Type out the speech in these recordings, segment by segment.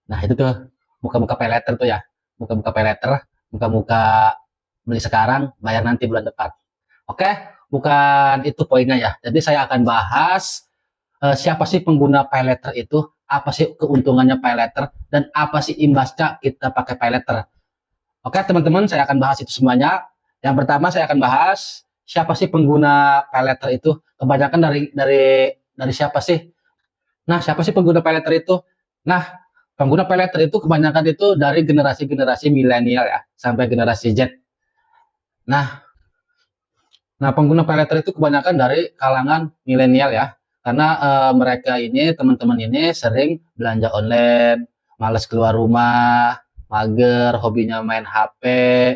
Nah, itu tuh muka-muka pay later tuh ya. Muka-muka pay later, muka-muka beli sekarang, bayar nanti bulan depan. Oke, bukan itu poinnya ya. Jadi saya akan bahas siapa sih pengguna pay later itu, apa sih keuntungannya pay later, dan apa sih imbasnya kita pakai pay later. Oke, teman-teman, saya akan bahas itu semuanya. Yang pertama saya akan bahas siapa sih pengguna pay later itu. Kebanyakan dari siapa sih? Nah, siapa sih pengguna pay later itu? Nah, pengguna pay later itu kebanyakan itu dari generasi-generasi milenial ya, sampai generasi Z. Nah, pengguna pay later itu kebanyakan dari kalangan milenial ya, karena mereka ini, teman-teman ini sering belanja online, males keluar rumah, mager, hobinya main HP,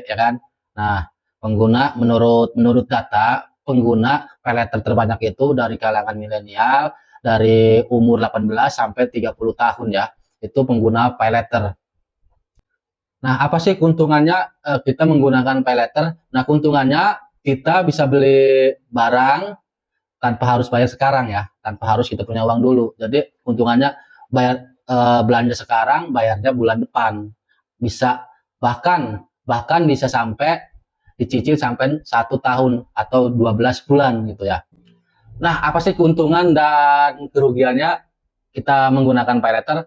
ya kan? Nah, menurut menurut data, pengguna pay later terbanyak itu dari kalangan milenial, dari umur 18 sampai 30 tahun ya, itu pengguna pay later. Nah, apa sih keuntungannya kita menggunakan pay later? Nah, keuntungannya kita bisa beli barang tanpa harus bayar sekarang ya, tanpa harus kita punya uang dulu. Jadi keuntungannya belanja sekarang, bayarnya bulan depan. Bisa bahkan bahkan bisa sampai dicicil sampai 1 tahun atau 12 bulan gitu ya. Nah, apa sih keuntungan dan kerugiannya kita menggunakan pay later?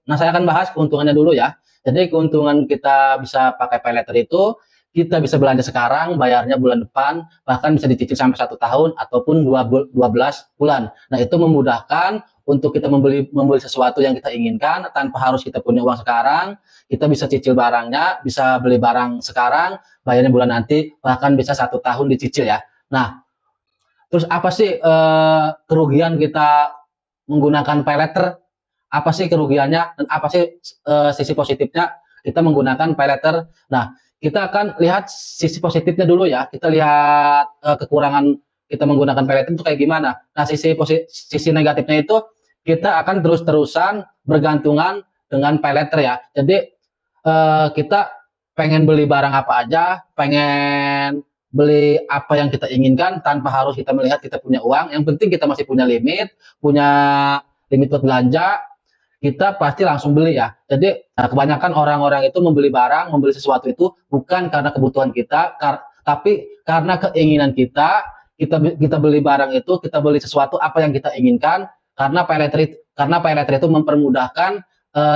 Nah, saya akan bahas keuntungannya dulu ya. Jadi keuntungan kita bisa pakai pay later itu, kita bisa belanja sekarang, bayarnya bulan depan, bahkan bisa dicicil sampai 1 tahun ataupun 12 bulan. Nah, itu memudahkan untuk kita membeli sesuatu yang kita inginkan tanpa harus kita punya uang sekarang. Kita bisa cicil barangnya, bisa beli barang sekarang, bayarnya bulan nanti, bahkan bisa 1 tahun dicicil ya. Nah, terus apa sih kerugian kita menggunakan pay later? Apa sih kerugiannya dan apa sih sisi positifnya kita menggunakan pay later? Nah, kita akan lihat sisi positifnya dulu ya. Kita lihat kekurangan kita menggunakan pay later itu kayak gimana. Nah, sisi negatifnya itu kita akan terus-terusan bergantungan dengan pay later ya. Jadi kita pengen beli barang apa aja, pengen beli apa yang kita inginkan tanpa harus kita melihat kita punya uang. Yang penting kita masih punya limit buat belanja, kita pasti langsung beli ya. Jadi kebanyakan orang-orang itu membeli sesuatu itu bukan karena kebutuhan kita, tapi karena keinginan kita. Kita beli barang itu, kita beli sesuatu apa yang kita inginkan karena pay later itu mempermudahkan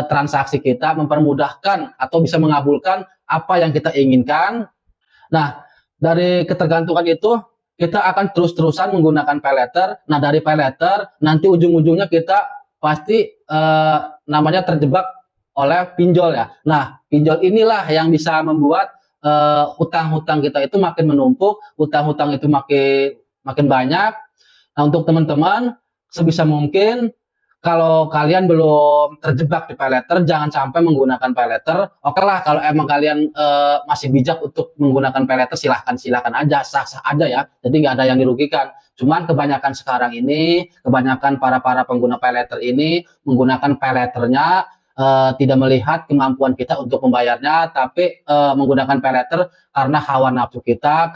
transaksi kita, mempermudahkan atau bisa mengabulkan apa yang kita inginkan. Nah, dari ketergantungan itu kita akan terus-terusan menggunakan pay later. Nah, dari pay later nanti ujung-ujungnya kita pasti namanya terjebak oleh pinjol ya. Nah, pinjol inilah yang bisa membuat hutang-hutang kita itu makin menumpuk, hutang-hutang itu makin makin banyak. Nah, untuk teman-teman sebisa mungkin kalau kalian belum terjebak di pay later, jangan sampai menggunakan pay later. Oke lah, kalau emang kalian masih bijak untuk menggunakan pay later, silahkan aja, sah-sah aja ya. Jadi nggak ada yang dirugikan. Cuman kebanyakan sekarang ini, kebanyakan para pengguna pay later ini menggunakan pay letternya tidak melihat kemampuan kita untuk membayarnya, tapi menggunakan pay later karena hawa nafsu kita,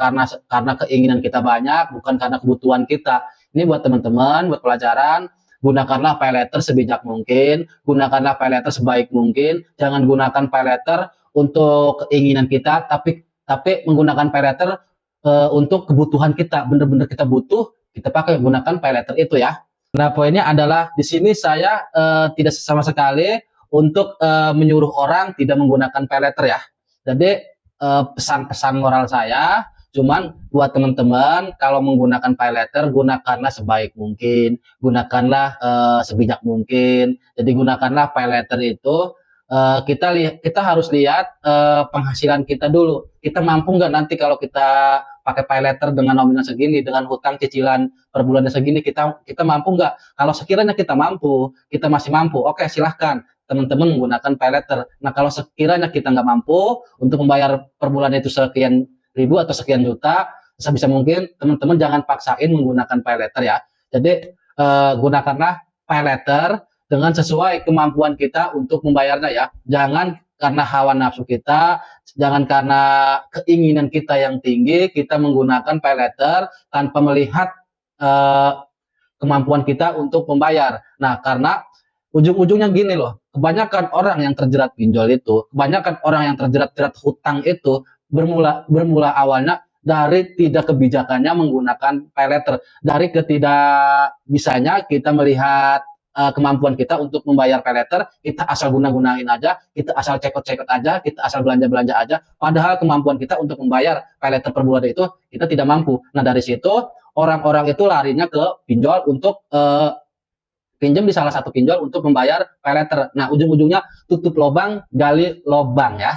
karena keinginan kita banyak, bukan karena kebutuhan kita. Ini buat teman-teman, buat pelajaran. Gunakanlah pay later sebijak mungkin, gunakanlah pay letter sebaik mungkin, jangan gunakan pay letter untuk keinginan kita, tapi menggunakan pay letter untuk kebutuhan kita, benar-benar kita butuh, kita pakai gunakan pay letter itu ya. Nah, poinnya adalah di sini saya tidak sama sekali untuk menyuruh orang tidak menggunakan pay letter ya. Jadi pesan-pesan moral saya cuman buat teman-teman, kalau menggunakan pay later, gunakanlah sebaik mungkin, gunakanlah sebijak mungkin. Jadi gunakanlah pay later itu kita harus lihat penghasilan kita dulu. Kita mampu nggak nanti kalau kita pakai pay later dengan nominal segini, dengan hutang cicilan per bulannya segini, kita mampu nggak? Kalau sekiranya kita mampu, kita masih mampu, oke silahkan teman-teman menggunakan pay later. Nah, kalau sekiranya kita nggak mampu untuk membayar per bulan itu sekian ribu atau sekian juta, sebisa mungkin teman-teman jangan paksain menggunakan pay later ya. Jadi gunakanlah pay later dengan sesuai kemampuan kita untuk membayarnya ya. Jangan karena hawa nafsu kita, jangan karena keinginan kita yang tinggi, kita menggunakan pay later tanpa melihat kemampuan kita untuk membayar. Nah, karena ujung-ujungnya gini loh, kebanyakan orang yang terjerat pinjol itu, kebanyakan orang yang terjerat-jerat hutang itu bermula bermula awalnya dari tidak kebijakannya menggunakan pay letter, dari ketidak bisanya kita melihat kemampuan kita untuk membayar pay letter, kita asal guna-gunain aja, kita asal cekot-cekot aja, kita asal belanja-belanja aja, padahal kemampuan kita untuk membayar pay letter per bulan itu kita tidak mampu. Nah dari situ orang-orang itu larinya ke pinjol untuk pinjam di salah satu pinjol untuk membayar pay letter. Nah, ujung-ujungnya tutup lubang, gali lubang ya.